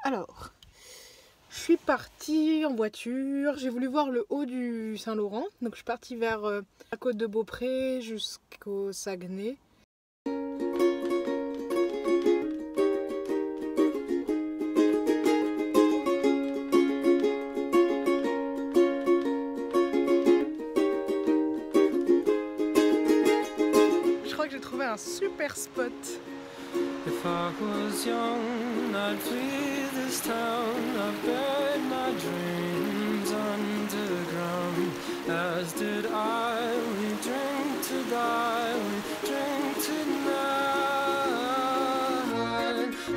Alors, je suis partie en voiture, j'ai voulu voir le haut du Saint-Laurent, donc je suis partie vers la côte de Beaupré jusqu'au Saguenay. Je crois que j'ai trouvé un super spot. If I was young, I'd flee this town. I've buried my dreams underground. As did I, we drink to die, we drink tonight.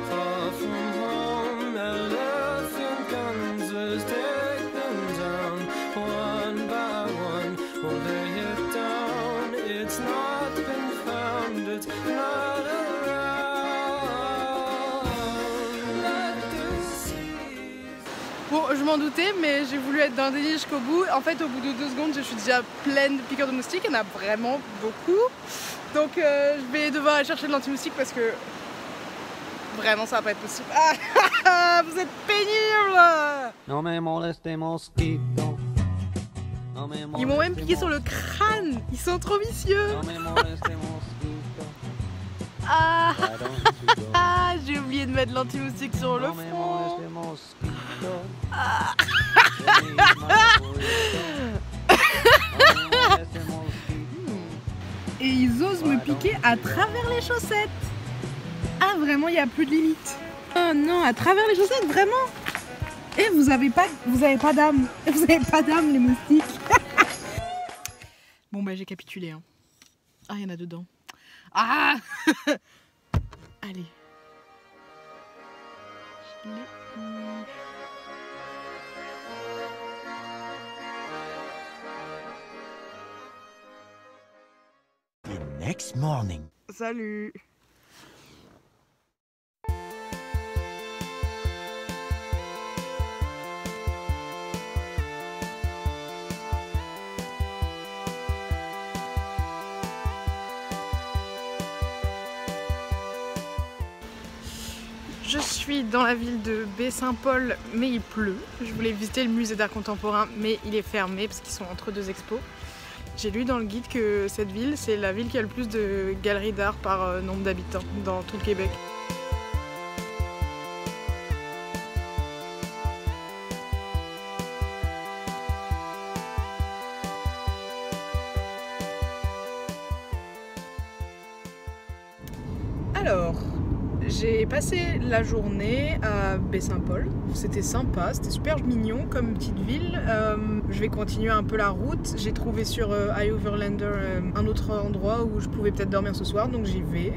Far from home, elephant guns, let's take them down. One by one, we'll lay it down. It's not been found, it's not around. Bon, je m'en doutais, mais j'ai voulu être dans le délire jusqu'au bout. En fait, au bout de 2 secondes, je suis déjà pleine de piqûres de moustiques. Il y en a vraiment beaucoup. Donc, je vais devoir aller chercher de l'anti-moustique parce que vraiment, ça va pas être possible. Ah, vous êtes pénible! No me moleste mosquito. No me moleste. Ils m'ont même piqué sur le crâne. Ils sont trop vicieux. No me moleste mosquito. Ah, Why don't you go? ah, j'ai oublié de mettre l'anti-moustique sur le No me front. moleste mosquito. Ah. Give me my burrito. No me moleste mosquito. Et ils osent me piquer à travers les chaussettes. Ah, vraiment, il n'y a plus de limite. Oh non, à travers les chaussettes, vraiment. Et vous avez pas d'âme. Vous avez pas d'âme, les moustiques. Bon, bah, j'ai capitulé. Hein. Ah, il y en a dedans. Ah. Allez. Je l'ai eu. The next morning. Salut. Je suis dans la ville de Baie-Saint-Paul, mais il pleut. Je voulais visiter le musée d'art contemporain, mais il est fermé parce qu'ils sont entre 2 expos. J'ai lu dans le guide que cette ville, c'est la ville qui a le plus de galeries d'art par nombre d'habitants dans tout le Québec. Alors, j'ai passé la journée à Baie-Saint-Paul, c'était sympa, c'était super mignon comme petite ville. Je vais continuer un peu la route, j'ai trouvé sur iOverlander un autre endroit où je pouvais peut-être dormir ce soir, donc j'y vais.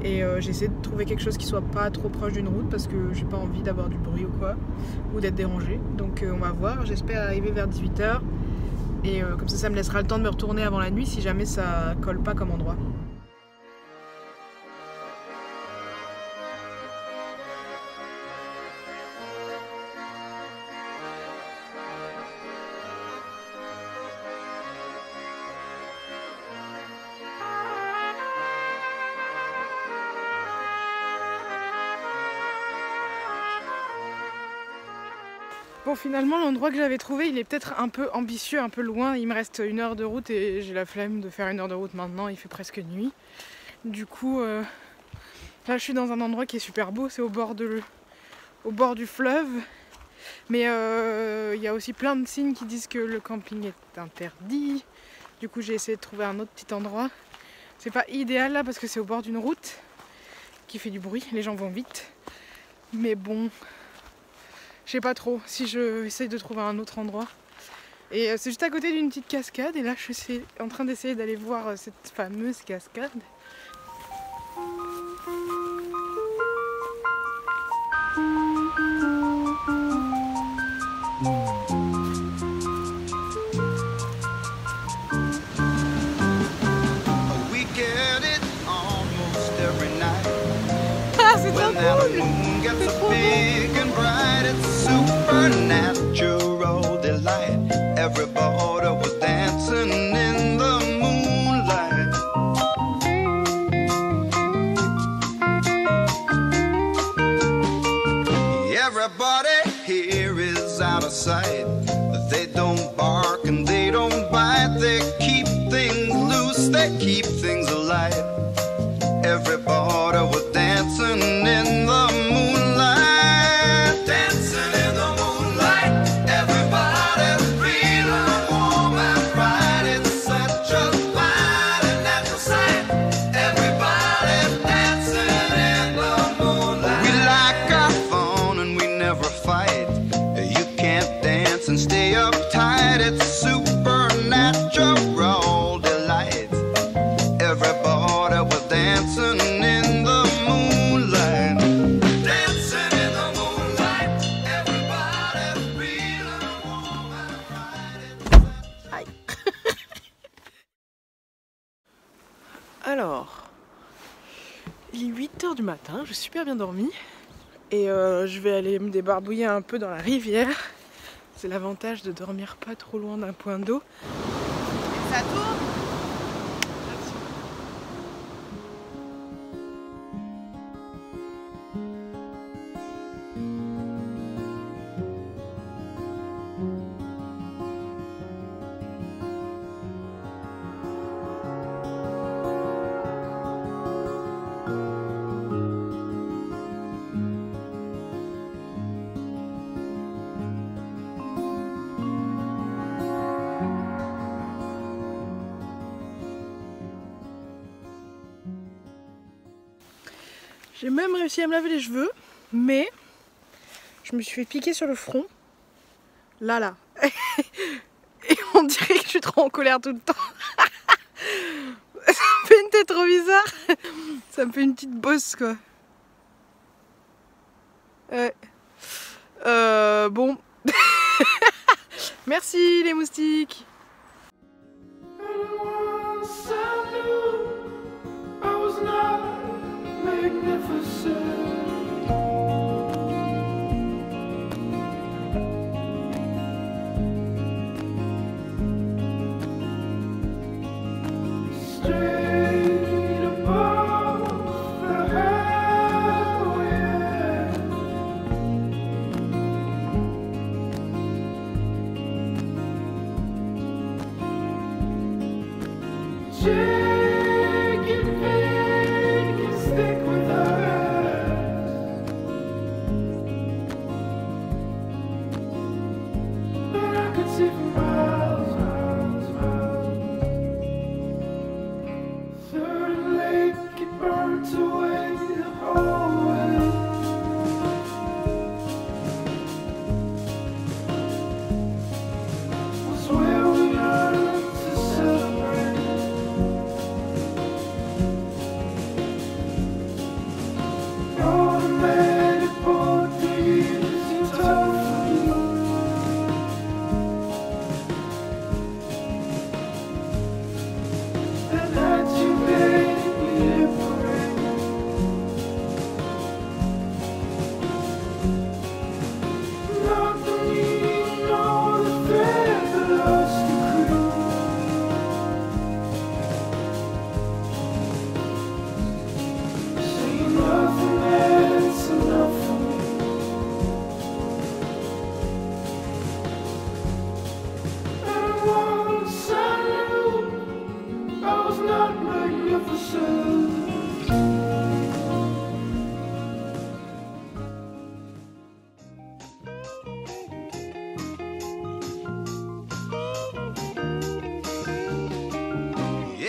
Et j'essaie de trouver quelque chose qui soit pas trop proche d'une route parce que j'ai pas envie d'avoir du bruit ou quoi, ou d'être dérangée. Donc on va voir, j'espère arriver vers 18 h. Et comme ça me laissera le temps de me retourner avant la nuit si jamais ça colle pas comme endroit. Bon, finalement, l'endroit que j'avais trouvé, il est peut-être un peu ambitieux, un peu loin. Il me reste 1 heure de route et j'ai la flemme de faire 1 heure de route maintenant. Il fait presque nuit. Du coup, là, je suis dans un endroit qui est super beau. C'est au bord du fleuve. Mais il y a aussi plein de signes qui disent que le camping est interdit. Du coup, j'ai essayé de trouver un autre petit endroit. C'est pas idéal là parce que c'est au bord d'une route qui fait du bruit. Les gens vont vite. Mais bon... Je sais pas trop si je essaye de trouver un autre endroit. Et c'est juste à côté d'une petite cascade. Et là, je suis en train d'essayer d'aller voir cette fameuse cascade. Ah, c'est trop cool! C'est trop beau! Supernatural delight. Everybody was dancing in the moonlight. Everybody here is out of sight. They don't bark and they don't bite. They keep things loose, they keep things alive. Everybody was dancing in the moonlight. Dancing in the moonlight. Everybody's feeling warm and bright. It's such a fine and natural sight. Everybody's dancing in the moonlight. We like our fun and we never fight. You can't dance and stay uptight. It's supernatural delight. Everybody was dancing in the moonlight. Dancing in the moonlight. Everybody's feeling warm and bright. Aïe. Alors, il est 8h du matin, j'ai super bien dormi. Et je vais aller me débarbouiller un peu dans la rivière. C'est l'avantage de dormir pas trop loin d'un point d'eau. Ça tourne. J'ai même réussi à me laver les cheveux, mais je me suis fait piquer sur le front. Là. Et on dirait que je suis trop en colère tout le temps. Ça me fait une tête trop bizarre. Ça me fait une petite bosse quoi. Ouais. Bon. Merci les moustiques.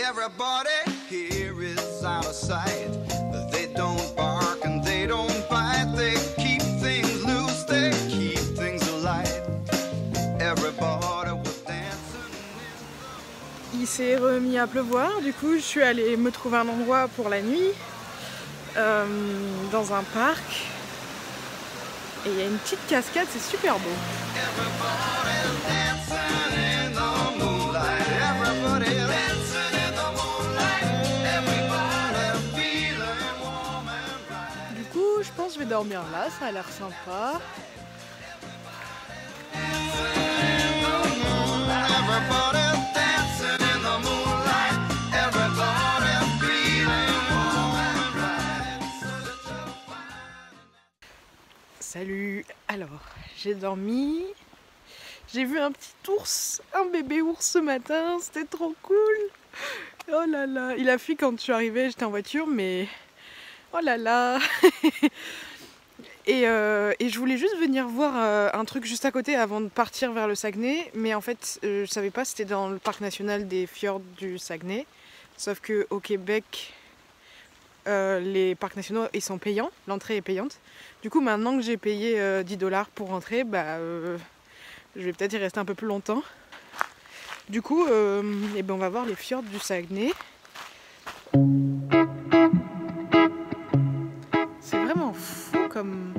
Everybody here is out of sight. They don't bark and they don't bite. They keep things loose, they keep things alive. Everybody was dancing. Il s'est remis à pleuvoir, du coup je suis allée me trouver un endroit pour la nuit, dans un parc. Et il y a une petite cascade, c'est super beau. Du coup, je pense que je vais dormir là, ça a l'air sympa. Salut. Alors, j'ai dormi. J'ai vu un petit ours, un bébé ours ce matin, c'était trop cool. Oh là là, il a fui quand je suis arrivée, j'étais en voiture, mais oh là là. Et je voulais juste venir voir un truc juste à côté avant de partir vers le Saguenay, mais en fait je savais pas, c'était dans le parc national des fjords du Saguenay, sauf que au Québec les parcs nationaux ils sont payants, l'entrée est payante. Du coup maintenant que j'ai payé 10$ pour rentrer, je vais peut-être y rester un peu plus longtemps. Du coup on va voir les fjords du Saguenay. C'est vraiment fou comme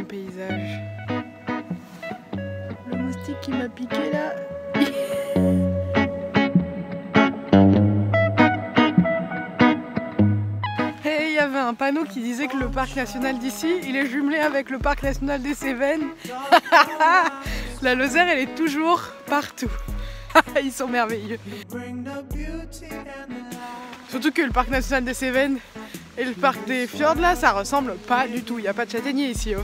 paysage. Le moustique qui m'a piqué là. Et il y avait un panneau qui disait que le parc national d'ici, il est jumelé avec le parc national des Cévennes. La Lozère, elle est toujours partout. Ils sont merveilleux. Surtout que le parc national des Cévennes et le parc des fjords là, ça ressemble pas du tout. Il n'y a pas de châtaignier ici. Oh.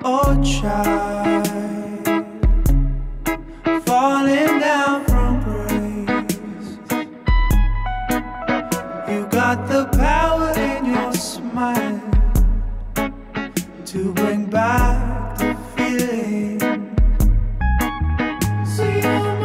Oh, child, falling down from grace. You got the power in your smile to bring back the feeling. See, I'm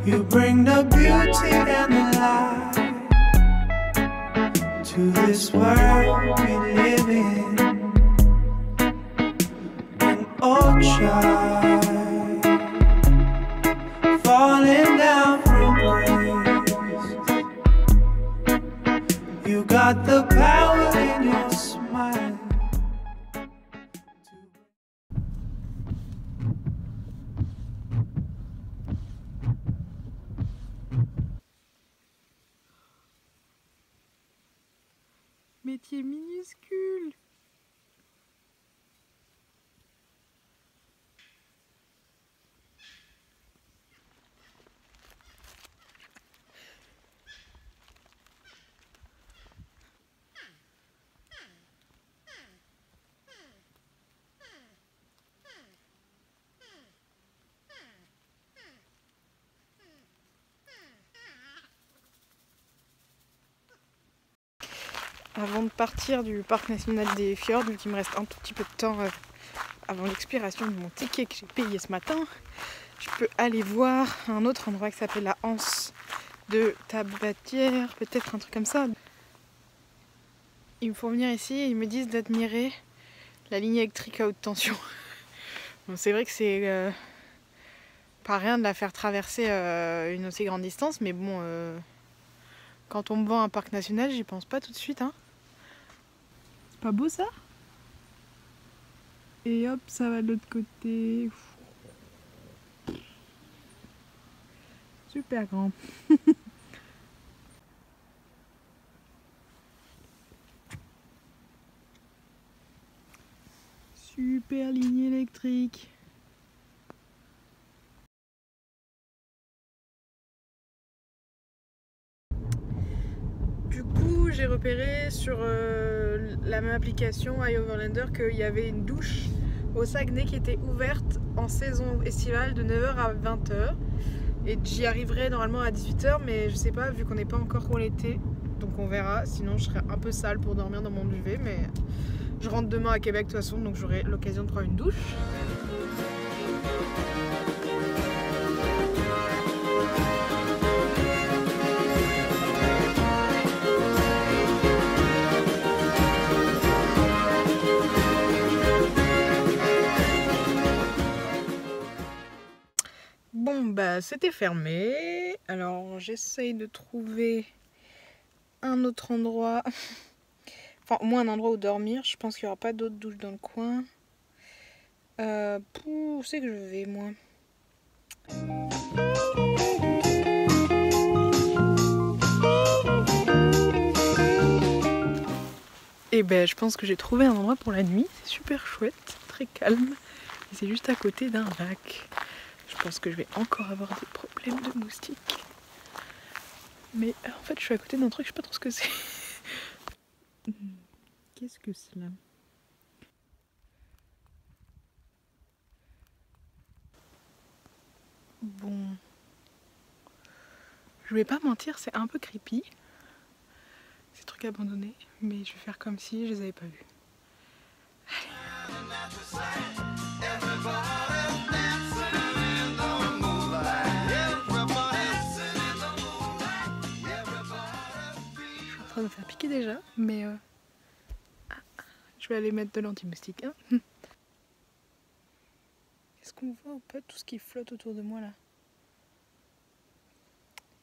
you bring the beauty and the light to this world we live in. An old child falling down from grace. You got the power in your smile. Métier minuscule. Avant de partir du parc national des fjords, vu qu'il me reste un tout petit peu de temps avant l'expiration de mon ticket que j'ai payé ce matin, je peux aller voir un autre endroit qui s'appelle la Anse de Tabatière, peut-être un truc comme ça. Ils me font venir ici et ils me disent d'admirer la ligne électrique à haute tension. Bon, c'est vrai que c'est pas rien de la faire traverser une aussi grande distance, mais bon, quand on me vend un parc national, j'y pense pas tout de suite. Hein. C'est pas beau ça? Et hop, ça va de l'autre côté. Super grand. Super ligne électrique. Du coup, j'ai repéré sur la même application iOverlander qu'il y avait une douche au Saguenay qui était ouverte en saison estivale de 9h à 20h. Et j'y arriverai normalement à 18h, mais je sais pas, vu qu'on n'est pas encore pour l'été. Donc on verra, sinon je serai un peu sale pour dormir dans mon duvet, mais je rentre demain à Québec de toute façon, donc j'aurai l'occasion de prendre une douche. Bon bah c'était fermé, alors j'essaye de trouver un autre endroit, enfin au moins un endroit où dormir. Je pense qu'il n'y aura pas d'autres douches dans le coin. Où c'est que je vais moi? Et ben je pense que j'ai trouvé un endroit pour la nuit, c'est super chouette, très calme, et c'est juste à côté d'un lac. Je pense que je vais encore avoir des problèmes de moustiques. Mais en fait je suis à côté d'un truc, je sais pas trop ce que c'est. Qu'est-ce que c'est là? Bon. Je vais pas mentir, c'est un peu creepy. Ces trucs abandonnés, mais je vais faire comme si je les avais pas vus. De me faire piquer déjà, mais je vais aller mettre de l'anti-moustique. Hein. Est-ce qu'on voit ou pas tout ce qui flotte autour de moi là?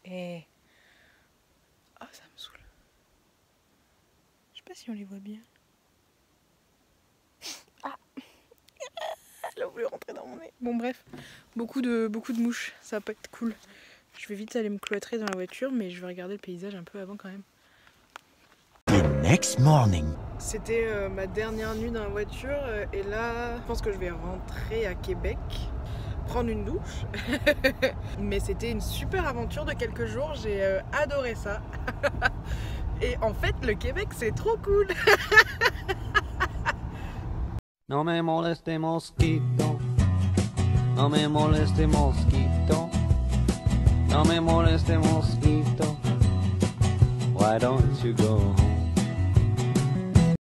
Eh, oh, ça me saoule. Je sais pas si on les voit bien. Ah, elle a voulu rentrer dans mon nez. Bon bref, beaucoup de mouches, ça va pas être cool. Je vais vite aller me cloîtrer dans la voiture, mais je vais regarder le paysage un peu avant quand même. The next morning. C'était ma dernière nuit dans la voiture et là je pense que je vais rentrer à Québec, prendre une douche. Mais c'était une super aventure de quelques jours, j'ai adoré ça. Et en fait le Québec c'est trop cool. No me moleste mosquito, no me moleste mosquito, no me moleste mosquito, why don't you go home?